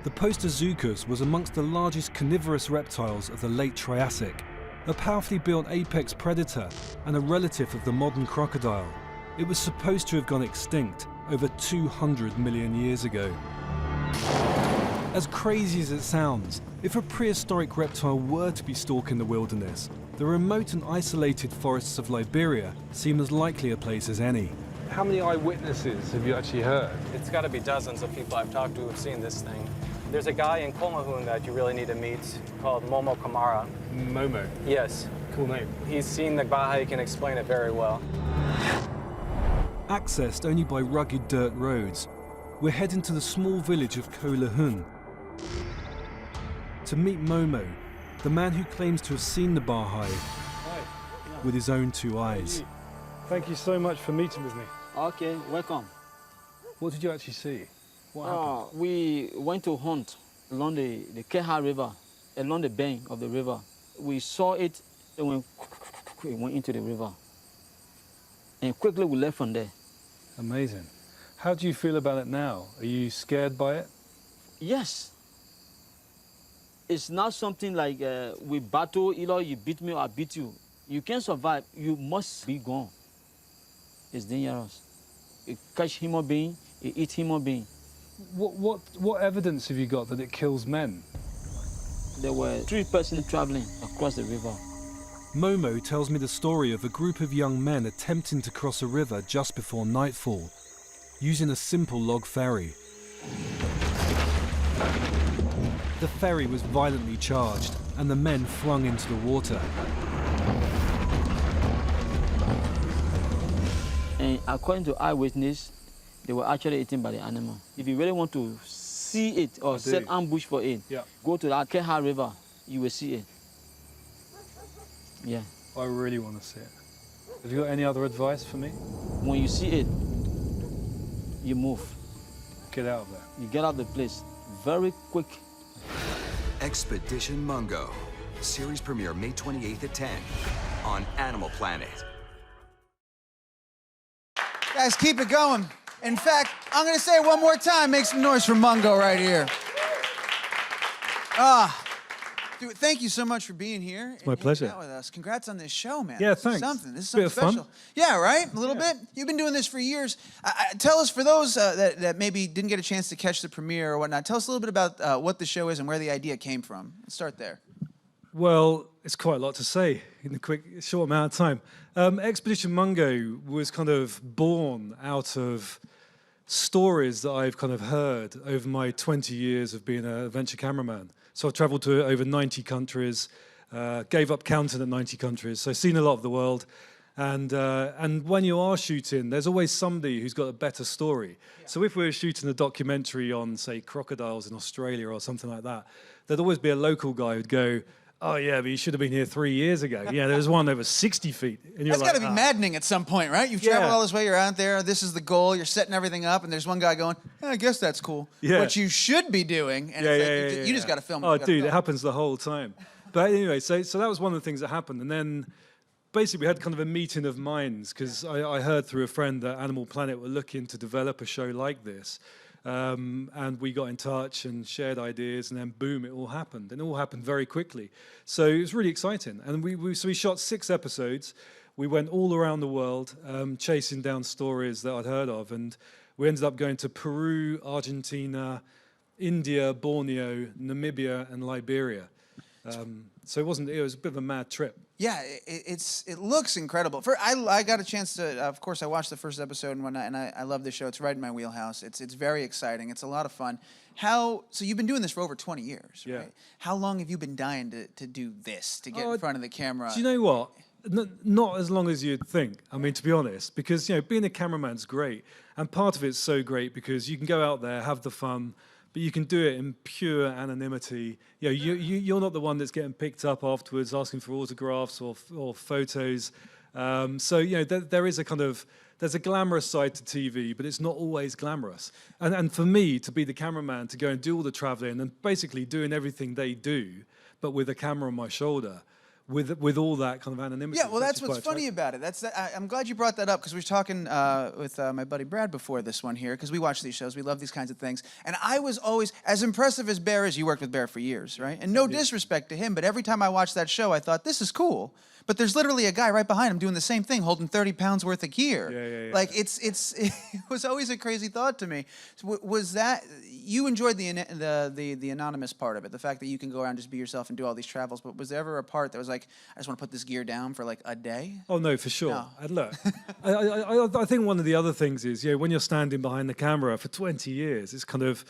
The Postosuchus was amongst the largest carnivorous reptiles of the late Triassic, a powerfully built apex predator and a relative of the modern crocodile. It was supposed to have gone extinct over 200 million years ago. As crazy as it sounds, if a prehistoric reptile were to be stalking the wilderness, the remote and isolated forests of Liberia seem as likely a place as any. How many eyewitnesses have you actually heard? It's got to be dozens of people I've talked to who've seen this thing. There's a guy in Kolmahun that you really need to meet called Momo Kamara. Momo? Yes. Cool name. He's seen the Baja, he can explain it very well. Accessed only by rugged dirt roads, we're heading to the small village of Kolahun to meet Momo, the man who claims to have seen the Baja with his own two eyes. Thank you so much for meeting with me. Okay, welcome. What did you actually see? What happened? We went to hunt along the Keha River, along the bank of the river. We saw it and we went into the river. And quickly we left from there. Amazing. How do you feel about it now? Are you scared by it? Yes. It's not something like we battle, either you beat me or I beat you. You can't survive, you must be gone. It's dangerous. You catch human being, you eat human being. What evidence have you got that it kills men? There were 3 persons traveling across the river. Momo tells me the story of a group of young men attempting to cross a river just before nightfall, using a simple log ferry. The ferry was violently charged and the men flung into the water. And according to eyewitness, they were actually eaten by the animal. If you really want to see it or set ambush for it, go to that Keha River, you will see it. Yeah. I really want to see it. Have you got any other advice for me? When you see it, you move. Get out of there. You get out of the place very quick. Expedition Mungo. Series premiere May 28th at 10 on Animal Planet. Guys, keep it going. In fact, I'm gonna say it one more time. Make some noise for Mungo right here. Dude, thank you so much for being here. It's my pleasure. Out with us. Congrats on this show, man. Yeah, This is thanks. something. This is Bit something of special. fun. Yeah, right? A little bit. You've been doing this for years. Tell us, for those that maybe didn't get a chance to catch the premiere or whatnot, tell us a little bit about what the show is and where the idea came from. Let's start there. Well, it's quite a lot to say in a short amount of time. Expedition Mungo was kind of born out of stories that I've kind of heard over my 20 years of being a adventure cameraman. So I've traveled to over 90 countries, gave up counting at 90 countries, so I've seen a lot of the world. And when you are shooting, there's always somebody who's got a better story. Yeah. So if we were shooting a documentary on, say, crocodiles in Australia or something like that, there'd always be a local guy who'd go, oh yeah, but you should have been here 3 years ago. Yeah, there was one over 60 feet. And you're That's got to be maddening at some point, right? You've traveled all this way, you're out there, this is the goal, you're setting everything up, and there's one guy going, I guess that's cool. Yeah. What you should be doing, and you just got to film it. Oh, dude, it happens the whole time. But anyway, so that was one of the things that happened. And then basically we had kind of a meeting of minds, because I heard through a friend that Animal Planet were looking to develop a show like this. And we got in touch and shared ideas, and then boom, it all happened. And it all happened very quickly. So it was really exciting. And we shot 6 episodes. We went all around the world, chasing down stories that I'd heard of. And we ended up going to Peru, Argentina, India, Borneo, Namibia, and Liberia. So it was a bit of a mad trip. Yeah, it looks incredible. I got a chance to, of course, I watched the first episode and whatnot, and I love this show. It's right in my wheelhouse. It's very exciting. It's a lot of fun. So you've been doing this for over 20 years, right? How long have you been dying to do this, to get in front of the camera? Do you know what? Not as long as you'd think. I mean, to be honest, because being a cameraman's great, and part of it's so great because you can go out there, have the fun, but you can do it in pure anonymity. You're not the one that's getting picked up afterwards, asking for autographs or photos. There is there's a glamorous side to TV, but it's not always glamorous. And for me, to be the cameraman, to go and do all the traveling and basically doing everything they do, but with a camera on my shoulder, with all that kind of anonymity. Yeah, well, It's that's actually what's quite funny about it. I'm glad you brought that up because we were talking with my buddy Brad before this one here because we watch these shows. We love these kinds of things. And I was always, as impressive as Bear is, you worked with Bear for years, right? And no disrespect to him, but every time I watched that show, I thought, this is cool. But there's literally a guy right behind him doing the same thing, holding 30 pounds worth of gear. Yeah. Like, it was always a crazy thought to me. Was that, you enjoyed the anonymous part of it, the fact that you can go around and just be yourself and do all these travels, but was there ever a part that was like, I just want to put this gear down for like a day? Oh no, for sure. No. And look, I think one of the other things is, when you're standing behind the camera for 20 years, it's kind of,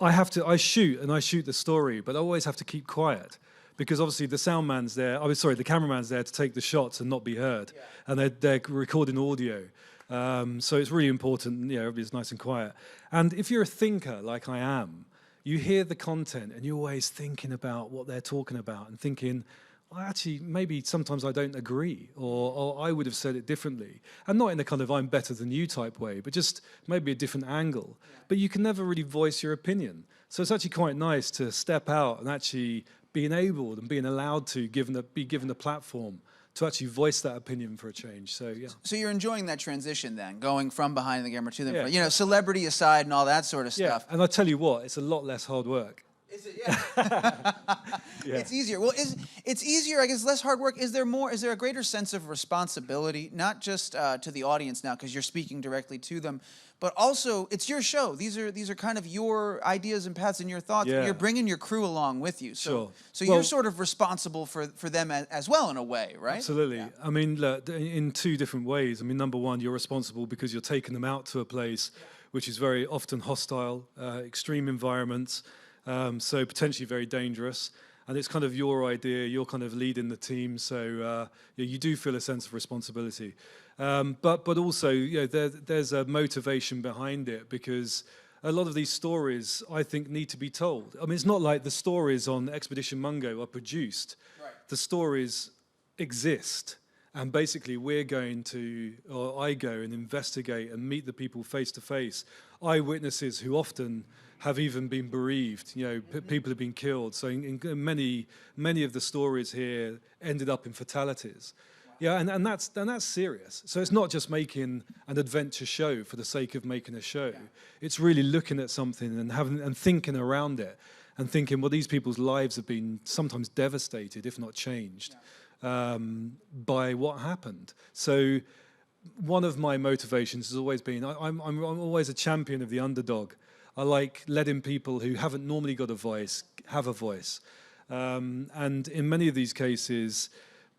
I shoot the story, but I always have to keep quiet. Because obviously the the cameraman's there to take the shots and not be heard, and they're recording audio, so it's really important. Everybody's nice and quiet. And if you're a thinker like I am, you hear the content and you're always thinking about what they're talking about and thinking, well, actually, maybe sometimes I don't agree, or I would have said it differently, and not in a kind of I'm better than you type way, but just maybe a different angle. But you can never really voice your opinion, so it's actually quite nice to step out and actually being able and being allowed to be given the platform to actually voice that opinion for a change. So yeah. So you're enjoying that transition then, going from behind the camera to the front, celebrity aside and all that sort of stuff. And I tell you what, it's a lot less hard work. Is it? Yeah. It's easier. Well, it's easier, I guess, less hard work. Is there a greater sense of responsibility, not just to the audience now, because you're speaking directly to them, but also it's your show. These are kind of your ideas and paths and your thoughts. Yeah. You're bringing your crew along with you. Sure. So you're sort of responsible for them as well in a way, right? Absolutely. Yeah. I mean, look, in two different ways. I mean, number one, you're responsible because you're taking them out to a place which is very often hostile, extreme environments, so potentially very dangerous. And it's kind of your idea, you're kind of leading the team, so you do feel a sense of responsibility. But also, there's a motivation behind it because a lot of these stories, I think, need to be told. I mean, it's not like the stories on Expedition Mungo are produced. Right. The stories exist. And basically, I go and investigate and meet the people face to face, eyewitnesses who often have even been bereaved. People have been killed. So in many of the stories here ended up in fatalities. Yeah, and that's serious. So it's not just making an adventure show for the sake of making a show. Yeah. It's really looking at something and thinking around it, and thinking, well, these people's lives have been sometimes devastated, if not changed. By what happened. So one of my motivations has always been, I'm always a champion of the underdog. I like letting people who haven't normally got a voice have a voice. And in many of these cases,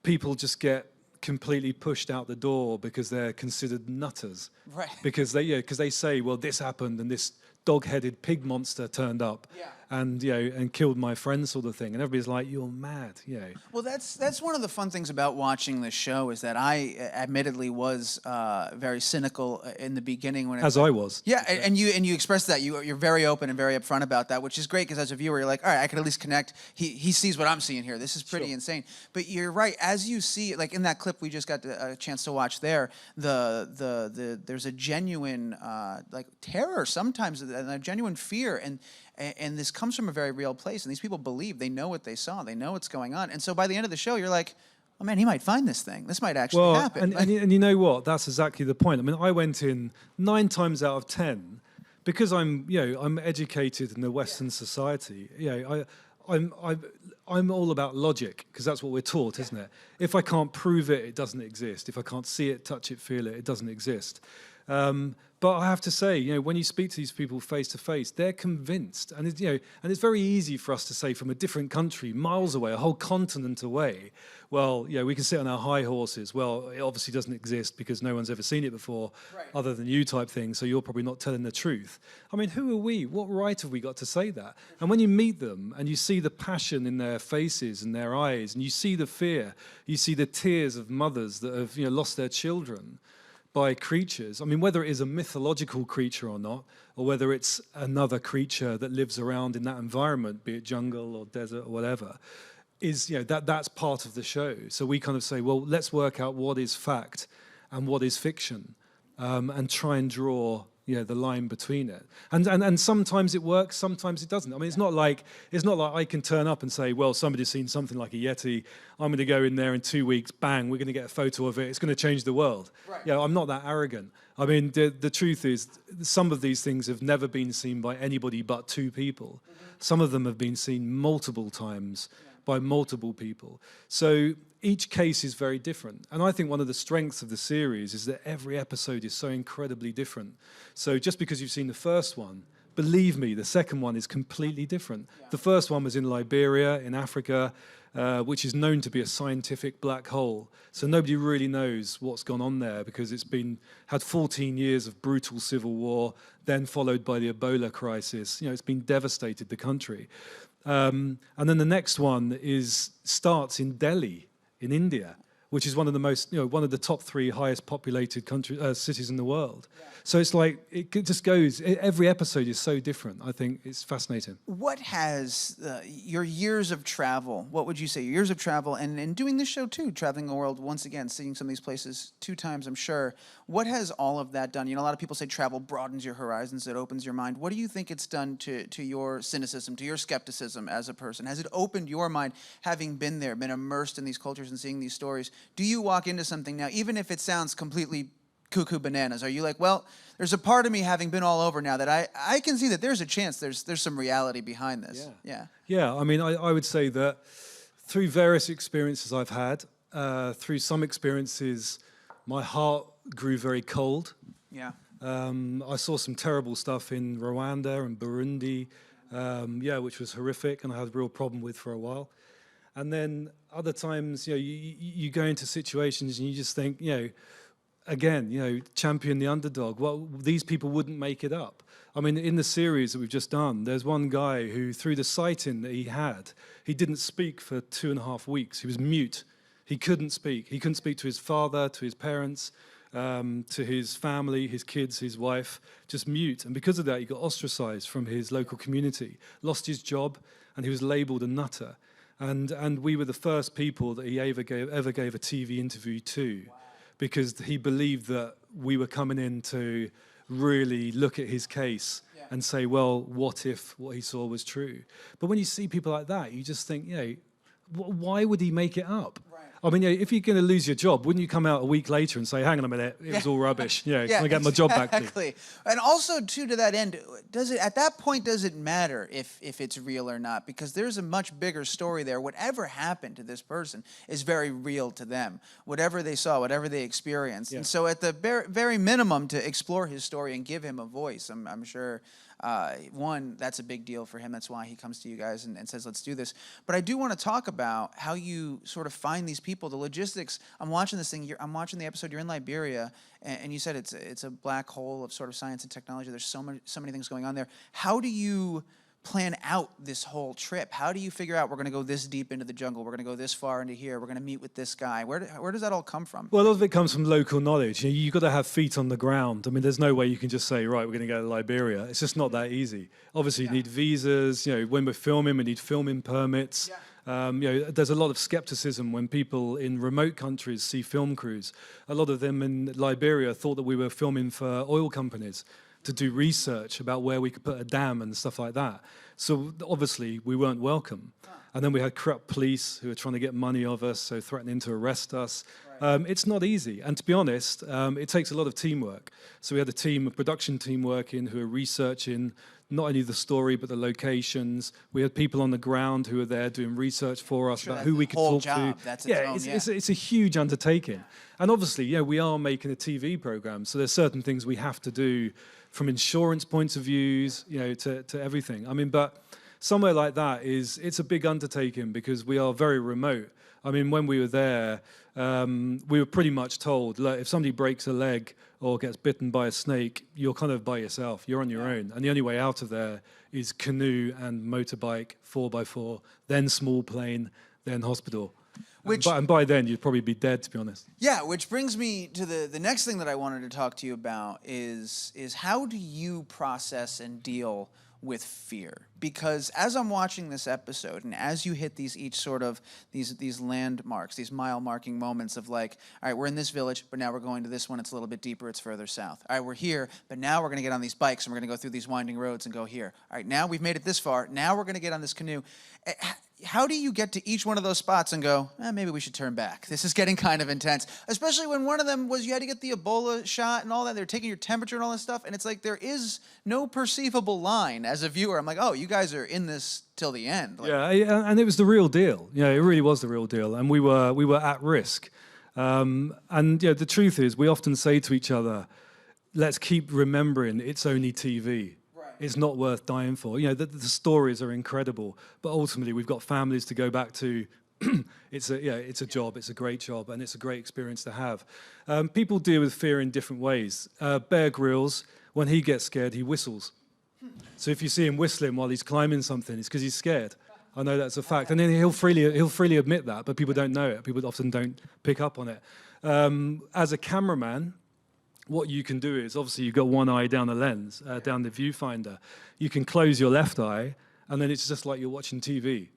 people just get completely pushed out the door because they're considered nutters. Right. Because they say, well, this happened and this dog-headed pig monster turned up. Yeah. And killed my friend, sort of thing, and everybody's like, "You're mad," Well, that's one of the fun things about watching this show is that I admittedly was very cynical in the beginning when I was. Yeah, and you expressed that you're very open and very upfront about that, which is great because as a viewer, you're like, all right, I can at least connect. He sees what I'm seeing here. This is pretty insane. But you're right. As you see, like in that clip we just got a chance to watch there, there's a genuine like terror sometimes, and a genuine fear, and this comes from a very real place, and these people believe, they know what they saw, they know what's going on, and so by the end of the show, you're like, oh man, he might find this thing. This might actually happen. And you know what? That's exactly the point. I mean, I went in 9 times out of 10 because I'm educated in the Western society. I'm all about logic because that's what we're taught, isn't it? If I can't prove it, it doesn't exist. If I can't see it, touch it, feel it, it doesn't exist. But I have to say, when you speak to these people face to face, they're convinced, and it's very easy for us to say from a different country, miles away, a whole continent away, well, we can sit on our high horses. Well, it obviously doesn't exist because no one's ever seen it before, other than you type thing. So you're probably not telling the truth. I mean, who are we? What right have we got to say that? And when you meet them and you see the passion in their faces and their eyes, and you see the fear, you see the tears of mothers that have lost their children by creatures. I mean, whether it is a mythological creature or not, or whether it's another creature that lives around in that environment, be it jungle or desert or whatever, is that's part of the show. So we kind of say, well, let's work out what is fact and what is fiction, and try and draw the line between it. And sometimes it works, sometimes it doesn't. I mean, it's not like I can turn up and say, well, somebody's seen something like a Yeti. I'm going to go in there in 2 weeks, bang, we're going to get a photo of it. It's going to change the world. Right. I'm not that arrogant. I mean, the truth is, some of these things have never been seen by anybody but 2 people. Some of them have been seen multiple times by multiple people. So each case is very different. And I think one of the strengths of the series is that every episode is so incredibly different. So just because you've seen the first one, believe me, the second one is completely different. Yeah. The first one was in Liberia, in Africa, which is known to be a scientific black hole. So nobody really knows what's gone on there because it's had 14 years of brutal civil war, then followed by the Ebola crisis. It's been devastated the country. And then the next one starts in Delhi, in India, which is one of the top 3 highest populated cities in the world. Yeah. So it's like, it just goes, every episode is so different. I think it's fascinating. What has your years of travel, what would you say, your years of travel, and doing this show too, traveling the world once again, seeing some of these places 2 times, I'm sure, what has all of that done? A lot of people say travel broadens your horizons, it opens your mind. What do you think it's done to your cynicism, to your skepticism as a person? Has it opened your mind, having been there, been immersed in these cultures and seeing these stories? Do you walk into something now, even if it sounds completely cuckoo bananas, are you like, well, there's a part of me having been all over now that I can see that there's a chance there's some reality behind this? Yeah, I mean, I would say that through various experiences I've had, through some experiences, my heart grew very cold. Yeah. I saw some terrible stuff in Rwanda and Burundi, which was horrific and I had a real problem with for a while. And then other times, you go into situations and you just think, again, champion the underdog. Well, these people wouldn't make it up. I mean, in the series that we've just done, there's one guy who, through the sighting that he didn't speak for 2.5 weeks. He was mute. He couldn't speak. He couldn't speak to his father, to his parents, to his family, his kids, his wife, just mute. And because of that, he got ostracized from his local community, lost his job, and he was labeled a nutter. And we were the first people that he ever gave a TV interview to. Wow. Because he believed that we were coming in to really look at his case and say, well, what if what he saw was true? But when you see people like that, you just think, why would he make it up? Right. I mean, if you're going to lose your job, wouldn't you come out a week later and say, hang on a minute, it was all rubbish. Can I get my job back, please? Exactly. And also, too, to that end, at that point, does it matter if it's real or not? Because there's a much bigger story there. Whatever happened to this person is very real to them. Whatever they saw, whatever they experienced. Yeah. And so at the very minimum, to explore his story and give him a voice, I'm sure... one, that's a big deal for him. That's why he comes to you guys and says, let's do this. But I do want to talk about how you sort of find these people, the logistics. I'm watching this thing. I'm watching the episode. You're in Liberia, and you said it's a black hole of sort of science and technology. There's so many things going on there. How do you plan out this whole trip? How do you figure out we're going to go this deep into the jungle, we're going to go this far into here, we're going to meet with this guy? Where does that all come from? Well, a lot of it comes from local knowledge. You've got to have feet on the ground. I mean, there's no way you can just say, right, we're going to go to Liberia. It's just not that easy. Obviously, you need visas. When we're filming, we need filming permits. There's a lot of skepticism when people in remote countries see film crews. A lot of them in Liberia thought that we were filming for oil companies to do research about where we could put a dam and stuff like that. So obviously we weren't welcome. And then we had corrupt police who were trying to get money of us, so threatening to arrest us. It's not easy. And to be honest, it takes a lot of teamwork. So we had a production team working who are researching not only the story, but the locations. We had people on the ground who were there doing research for us about who we could talk to. It's a huge undertaking. And obviously, we are making a TV program, so there's certain things we have to do from insurance points of views, to everything. I mean, but somewhere like that it's a big undertaking because we are very remote. I mean, when we were there, we were pretty much told, look, if somebody breaks a leg or gets bitten by a snake, you're kind of by yourself. You're on your own. And the only way out of there is canoe and motorbike, 4x4, then small plane, then hospital. And by then, you'd probably be dead, to be honest. Yeah, which brings me to the next thing that I wanted to talk to you about is how do you process and deal with fear? Because as I'm watching this episode, and as you hit these each sort of these landmarks, these mile marking moments of like, all right, we're in this village, but now we're going to this one. It's a little bit deeper. It's further south. All right, we're here, but now we're going to get on these bikes and we're going to go through these winding roads and go here. All right, now we've made it this far. Now we're going to get on this canoe. How do you get to each one of those spots and go, maybe we should turn back? This is getting kind of intense, especially when one of them was you had to get the Ebola shot and all that. They're taking your temperature and all this stuff, and it's like there is no perceivable line as a viewer. I'm like, oh, you guys are in this till the end. Like, yeah, and it was the real deal. Yeah, it really was the real deal, and we were at risk. And the truth is, we often say to each other, let's keep remembering it's only TV. It's not worth dying for. The stories are incredible, but ultimately we've got families to go back to. It's a job. It's a great job, and it's a great experience to have. People deal with fear in different ways. Bear Grylls, when he gets scared, he whistles. So if you see him whistling while he's climbing something, it's because he's scared. I know that's a fact, and then he'll freely admit that, but people don't know it. People often don't pick up on it. As a cameraman, what you can do is, obviously, you've got one eye down the lens, down the viewfinder. You can close your left eye, and then it's just like you're watching TV.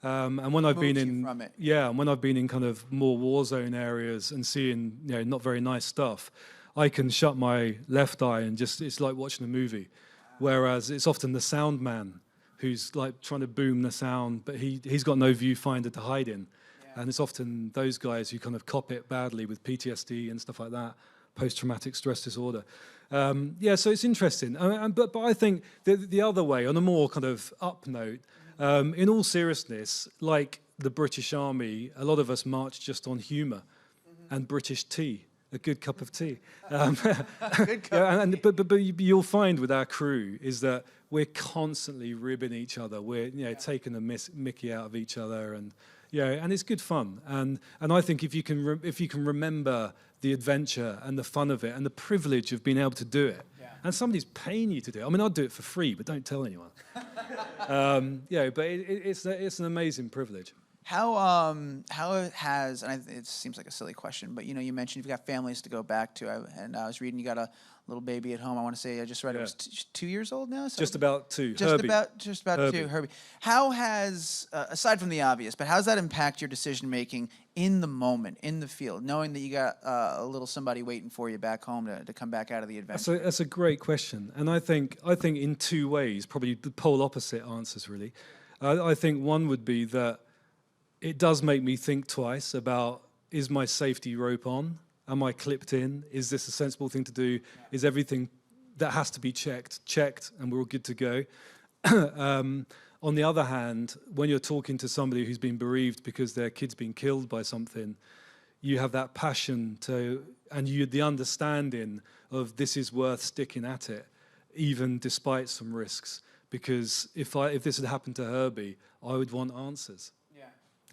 And when I've been in, and when I've been in kind of more war zone areas and seeing, not very nice stuff, I can shut my left eye and it's like watching a movie. Whereas it's often the sound man who's like trying to boom the sound, but he's got no viewfinder to hide in. And it's often those guys who kind of cop it badly with PTSD and stuff like that. Post-traumatic stress disorder. So it's interesting. But I think the other way, on a more kind of up note, in all seriousness, like the British Army, a lot of us march just on humour and British tea, a good cup of tea. But you'll find with our crew is that we're constantly ribbing each other. We're taking the mickey out of each other, and it's good fun. And I think if you can remember the adventure and the fun of it and the privilege of being able to do it, and somebody's paying you to do it. I mean, I'd do it for free, but don't tell anyone. But it's an amazing privilege. How has, and it seems like a silly question, but you mentioned you've got families to go back to, and I was reading you got a little baby at home. I want to say I just read it was 2 years old now. So just about 2. Just about Herbie. 2. Herbie. How has, aside from the obvious, but how does that impact your decision making in the moment, in the field, knowing that you got a little somebody waiting for you back home to come back out of the adventure? That's a great question, and I think in 2 ways, probably the pole opposite answers really. I think one would be that it does make me think twice about, is my safety rope on? Am I clipped in? Is this a sensible thing to do? Is everything that has to be checked, and we're all good to go? On the other hand, when you're talking to somebody who's been bereaved because their kid's been killed by something, you have that passion and the understanding of this is worth sticking at it, even despite some risks. Because if this had happened to Herbie, I would want answers.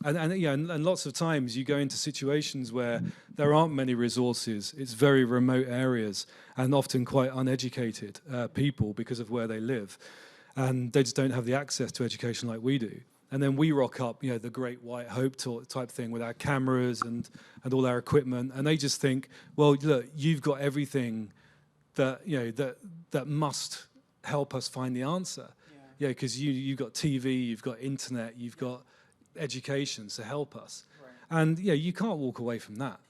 And lots of times you go into situations where there aren't many resources. It's very remote areas and often quite uneducated people because of where they live. And they just don't have the access to education like we do. And then we rock up, the Great White Hope type thing with our cameras and all our equipment. And they just think, well, look, you've got everything that must help us find the answer. Because you've got TV, you've got internet, you've got education to help us. Right. And you can't walk away from that.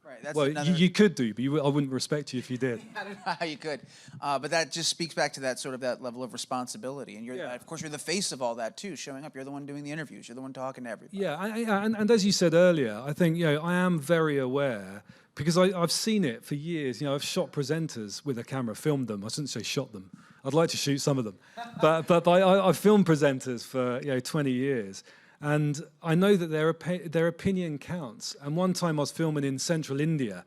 Right. That's you could do, but I wouldn't respect you if you did. I don't know how you could, but that just speaks back to that level of responsibility. And of course, you're the face of all that too. Showing up, you're the one doing the interviews. You're the one talking to everybody. And as you said earlier, I think I am very aware because I've seen it for years. I've shot presenters with a camera, filmed them. I shouldn't say shot them. I'd like to shoot some of them, but I've filmed presenters for 20 years. And I know that their opinion counts. And one time I was filming in central India,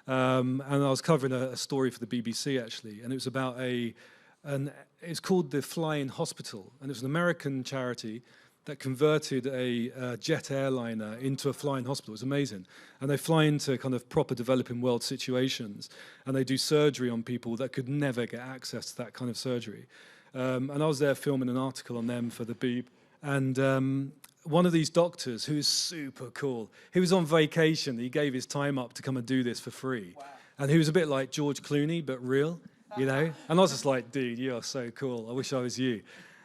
and I was covering a story for the BBC actually, and it was about it's called the Flying Hospital, and it was an American charity that converted a jet airliner into a flying hospital. It was amazing. And they fly into kind of proper developing world situations, and they do surgery on people that could never get access to that kind of surgery. And I was there filming an article on them for the Beeb, and one of these doctors who is super cool, he was on vacation. He gave his time up to come and do this for free. Wow. And he was a bit like George Clooney, but real. you know? And I was just like, dude, you are so cool. I wish I was you.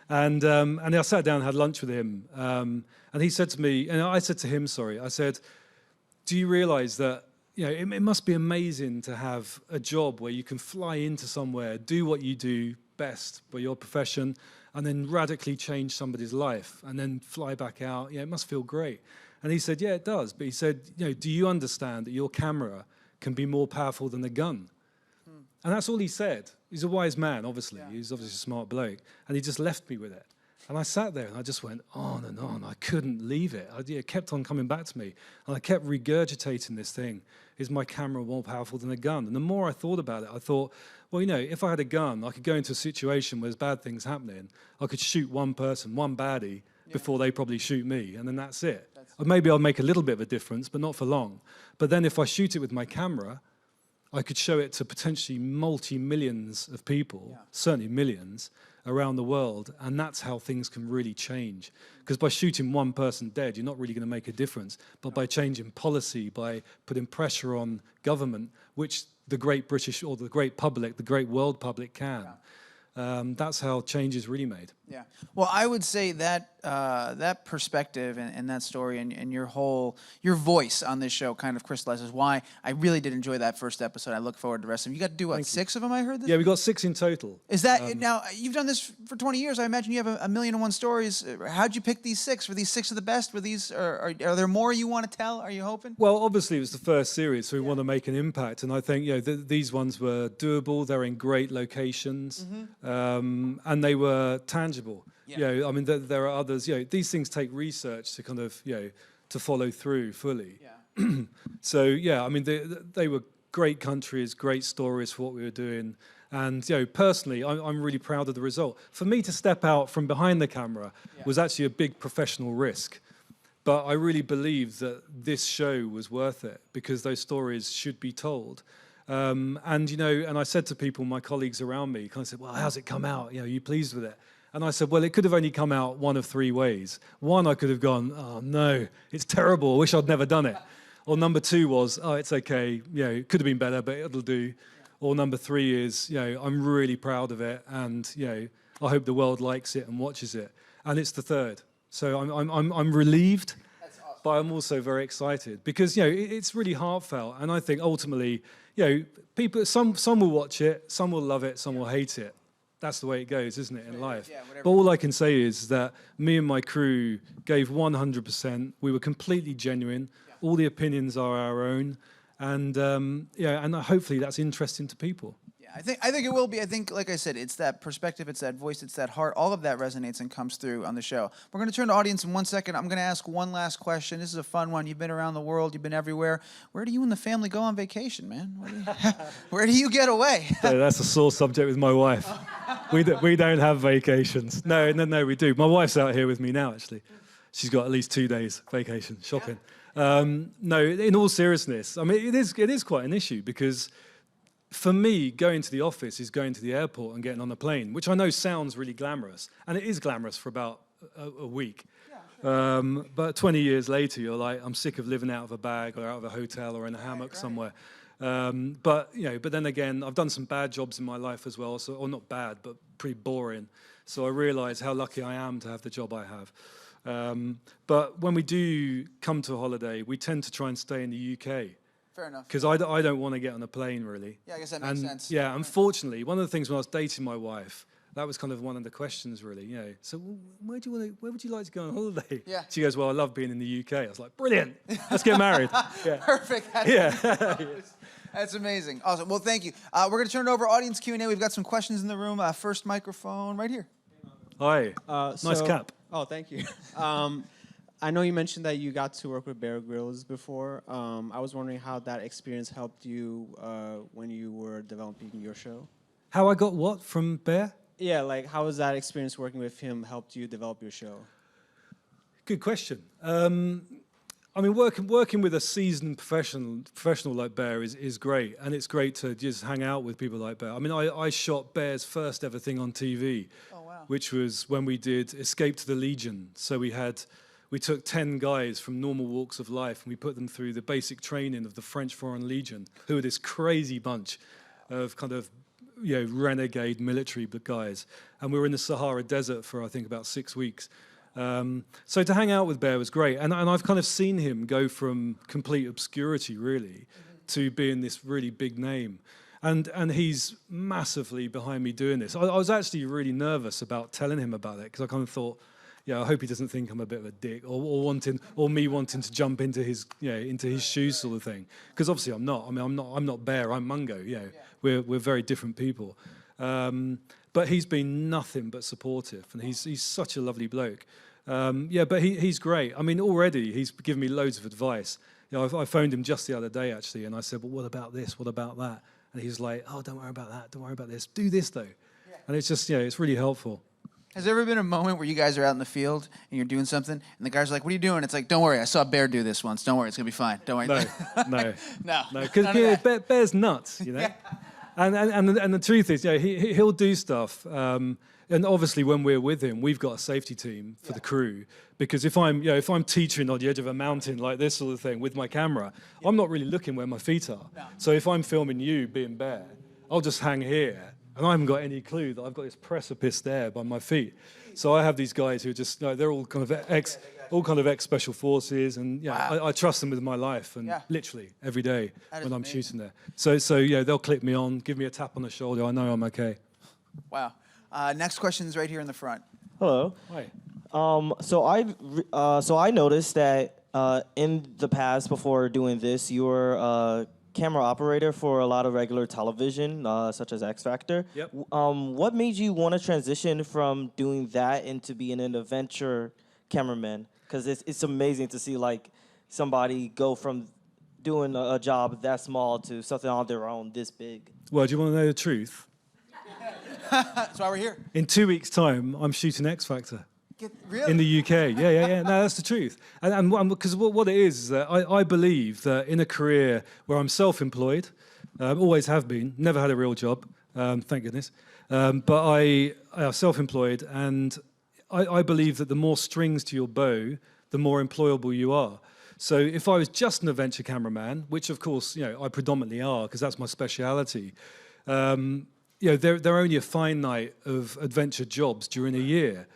And I sat down and had lunch with him. And he said to me, and I said to him, sorry, I said, do you realize that, you know, it must be amazing to have a job where you can fly into somewhere, do what you do best by your profession, and then radically change somebody's life, and then fly back out. Yeah, it must feel great. And he said, yeah, it does. But he said, you know, do you understand that your camera can be more powerful than a gun? And that's all he said. He's a wise man, obviously. Yeah. He's obviously a smart bloke. And he just left me with it. And I sat there and I just went on and on. I couldn't leave it. It kept on coming back to me. And I kept regurgitating this thing. Is my camera more powerful than a gun? And the more I thought about it, I thought, well, you know, if I had a gun, I could go into a situation where there's bad things happening. I could shoot one person, one baddie, before they probably shoot me. And then that's it. Or maybe I'll make a little bit of a difference, but not for long. But then if I shoot it with my camera, I could show it to potentially multi-millions of people, certainly millions, around the world, and that's how things can really change. Because by shooting one person dead, you're not really going to make a difference. But by changing policy, by putting pressure on government, which the great British or the great public, the great world public can, that's how change is really made. Yeah. Well, I would say that that perspective and that story and your voice on this show kind of crystallizes why I really did enjoy that first episode. I look forward to the rest of them. You got to do what, 6 of them? I heard this. Yeah, we got 6 in total. Is that now? You've done this for 20 years. I imagine you have a million and one stories. How'd you pick these 6? Were these 6 of the best? Were these? Are there more you want to tell? Are you hoping? Well, obviously it was the first series, so we want to make an impact, and I think these ones were doable. They're in great locations, and they were tangible. I mean, there are others. These things take research to kind of to follow through fully. Yeah. So I mean, they were great countries, great stories for what we were doing. And personally, I'm really proud of the result. For me to step out from behind the camera was actually a big professional risk. But I really believed that this show was worth it because those stories should be told. And I said to people, my colleagues around me, kind of said, well, how's it come out? Are you pleased with it? And I said, well, it could have only come out one of 3 ways. One, I could have gone, oh no, it's terrible, I wish I'd never done it. Or number 2 was, oh, it's okay, it could have been better, but it'll do. Or number 3 is, I'm really proud of it, and I hope the world likes it and watches it. And it's the 3rd. So I'm relieved, but I'm also very excited because it's really heartfelt, and I think ultimately, people, some will watch it, some will love it, some will hate it. That's the way it goes, isn't it, in life? Yeah, but all I can say is that me and my crew gave 100%. We were completely genuine. Yeah. All the opinions are our own, and and hopefully that's interesting to people. Yeah, I think it will be. I think, like I said, it's that perspective, it's that voice, it's that heart. All of that resonates and comes through on the show. We're going to turn to audience in 1 second. I'm going to ask one last question. This is a fun one. You've been around the world. You've been everywhere. Where do you and the family go on vacation, man? Where do you get away? That's a sore subject with my wife. We don't have vacations. No, we do. My wife's out here with me now, actually. She's got at least 2 days vacation, shopping. No, in all seriousness, I mean, it is quite an issue because for me, going to the office is going to the airport and getting on a plane, which I know sounds really glamorous. And it is glamorous for about a week. Yeah, sure. But 20 years later, you're like, I'm sick of living out of a bag or out of a hotel or in a hammock somewhere. But then again, I've done some bad jobs in my life as well, or not bad, but pretty boring. So I realize how lucky I am to have the job I have. But when we do come to a holiday, we tend to try and stay in the UK. Fair enough. Because I don't want to get on a plane, really. Yeah, I guess that makes sense. Yeah, unfortunately, one of the things when I was dating my wife, that was kind of one of the questions, really. So where would you like to go on holiday? Yeah. She goes, well, I love being in the UK. I was like, brilliant. Let's get married. Yeah. Perfect. That's amazing. Awesome. Well, thank you. We're going to turn it over audience Q&A. We've got some questions in the room. First microphone right here. Hi. Nice cap. Oh, thank you. I know you mentioned that you got to work with Bear Grylls before. I was wondering how that experience helped you when you were developing your show. How I got what from Bear? Yeah, like how was that experience working with him helped you develop your show? Good question. I mean, working with a seasoned professional like Bear is great, and it's great to just hang out with people like Bear. I mean, I shot Bear's first ever thing on TV, which was when we did Escape to the Legion. So we took 10 guys from normal walks of life and we put them through the basic training of the French Foreign Legion, who are this crazy bunch of kind of renegade military guys, and we were in the Sahara Desert for I think about 6 weeks. So to hang out with Bear was great, and I've kind of seen him go from complete obscurity really to being this really big name. And he's massively behind me doing this. I was actually really nervous about telling him about it because I kind of thought, I hope he doesn't think I'm a bit of a dick or me wanting to jump into his shoes sort of thing. Because obviously I'm not. I mean, I'm not Bear. I'm Mungo. We're very different people. But he's been nothing but supportive, and he's such a lovely bloke. But he's great. I mean, already he's given me loads of advice. I phoned him just the other day actually, and I said, well, what about this? What about that? And he's like, oh, don't worry about that. Don't worry about this. Do this, though. Yeah. And it's just, it's really helpful. Has there ever been a moment where you guys are out in the field and you're doing something, and the guys are like, what are you doing? It's like, don't worry, I saw Bear do this once. Don't worry, it's going to be fine. Don't worry. No. Because Bear's nuts, Yeah. And the truth is, he'll do stuff. And obviously, when we're with him, we've got a safety team for the crew. Because if I'm teetering on the edge of a mountain like this sort of thing with my camera, I'm not really looking where my feet are. No. So if I'm filming you being Bear, I'll just hang here, and I haven't got any clue that I've got this precipice there by my feet. So I have these guys who are just they're all kind of ex special forces, and I trust them with my life, and literally every day when I'm shooting there. So they'll click me on, give me a tap on the shoulder. I know I'm okay. Wow. Next question is right here in the front. Hello. Hi. So I noticed that in the past, before doing this, you were a camera operator for a lot of regular television, such as X Factor. Yep. What made you want to transition from doing that into being an adventure cameraman? Because it's amazing to see like somebody go from doing a job that small to something on their own this big. Well, do you want to know the truth? That's why we're here. In 2 weeks' time, I'm shooting X Factor. Really? In the UK. Yeah. No, that's the truth. And because what it is that I believe that in a career where I'm self-employed, always have been, never had a real job, thank goodness, but I am self-employed, and I believe that the more strings to your bow, the more employable you are. So if I was just an adventure cameraman, which of course I predominantly are because that's my speciality, there are only a finite of adventure jobs during a year.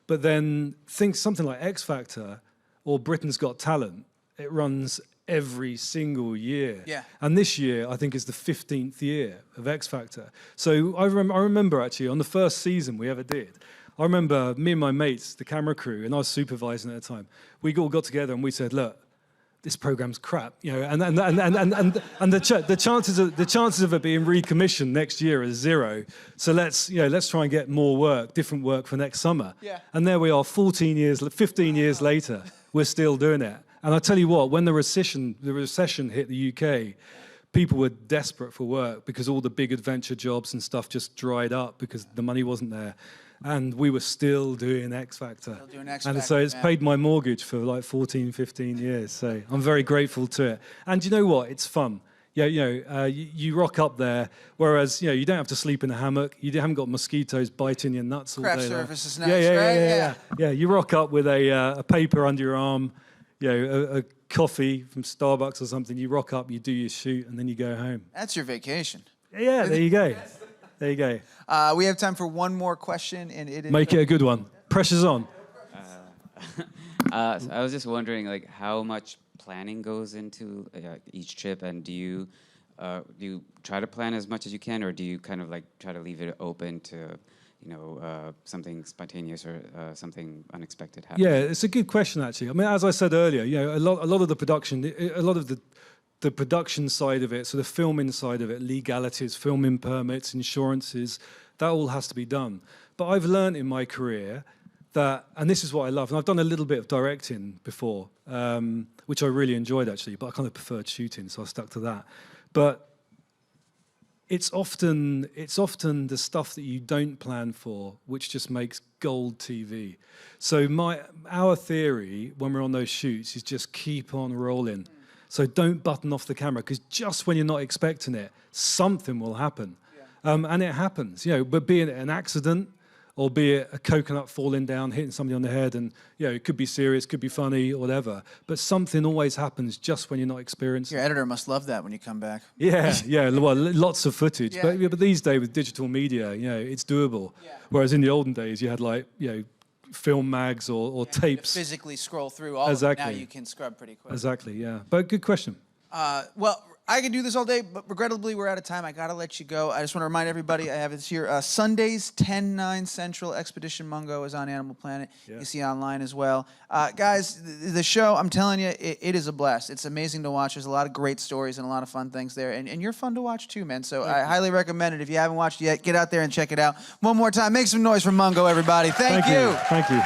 But then think something like X Factor or Britain's Got Talent, it runs every single year. Yeah. And this year, I think, is the 15th year of X Factor. So I remember actually on the first season we ever did, I remember me and my mates, the camera crew, and I was supervising at the time, we all got together and we said, look, this program's crap, and the chances of it being recommissioned next year is 0. So let's try and get more work, different work for next summer. Yeah. And there we are, 15 years later, we're still doing it. And I tell you what, when the recession hit the UK, people were desperate for work because all the big adventure jobs and stuff just dried up because the money wasn't there. And we were still doing X Factor. And so it's paid my mortgage for like 14, 15 years. So I'm very grateful to it. And you know what? It's fun. You rock up there, whereas you don't have to sleep in a hammock. You haven't got mosquitoes biting your nuts all day. Craft service is nice, right? Yeah. You rock up with a paper under your arm, a coffee from Starbucks or something. You rock up, you do your shoot, and then you go home. That's your vacation. Yeah, there you go. There you go. We have time for one more question, and it is... Make it a good one. Pressure's on. I was just wondering, like, how much planning goes into each trip, and do you try to plan as much as you can, or do you kind of like try to leave it open to, something spontaneous or something unexpected happen? Yeah, it's a good question actually. I mean, as I said earlier, a lot of the production, the production side of it, so the filming side of it, legalities, filming permits, insurances, that all has to be done. But I've learned in my career that, and this is what I love, and I've done a little bit of directing before, which I really enjoyed actually, but I kind of preferred shooting, so I stuck to that. But it's often the stuff that you don't plan for which just makes gold TV. So our theory when we're on those shoots is just keep on rolling. So don't button off the camera, because just when you're not expecting it, something will happen. And it happens, but be it an accident or be it a coconut falling down, hitting somebody on the head, and it could be serious, could be funny, or whatever. But something always happens just when you're not experienced. Your editor must love that when you come back. Yeah, well, lots of footage. Yeah. But these days with digital media, it's doable. Yeah. Whereas in the olden days, you had film mags or tapes. To physically scroll through all exactly. of it. Now you can scrub pretty quick. Exactly, yeah. But good question. Well, I could do this all day, but regrettably, we're out of time. I got to let you go. I just want to remind everybody, I have this here. Sundays, 10/9 Central, Expedition Mungo is on Animal Planet. Yeah. You see online as well. Guys, the show, I'm telling you, it is a blast. It's amazing to watch. There's a lot of great stories and a lot of fun things there. And you're fun to watch too, man. So I highly recommend it. If you haven't watched it yet, get out there and check it out. One more time, make some noise for Mungo, everybody. Thank you. Thank you.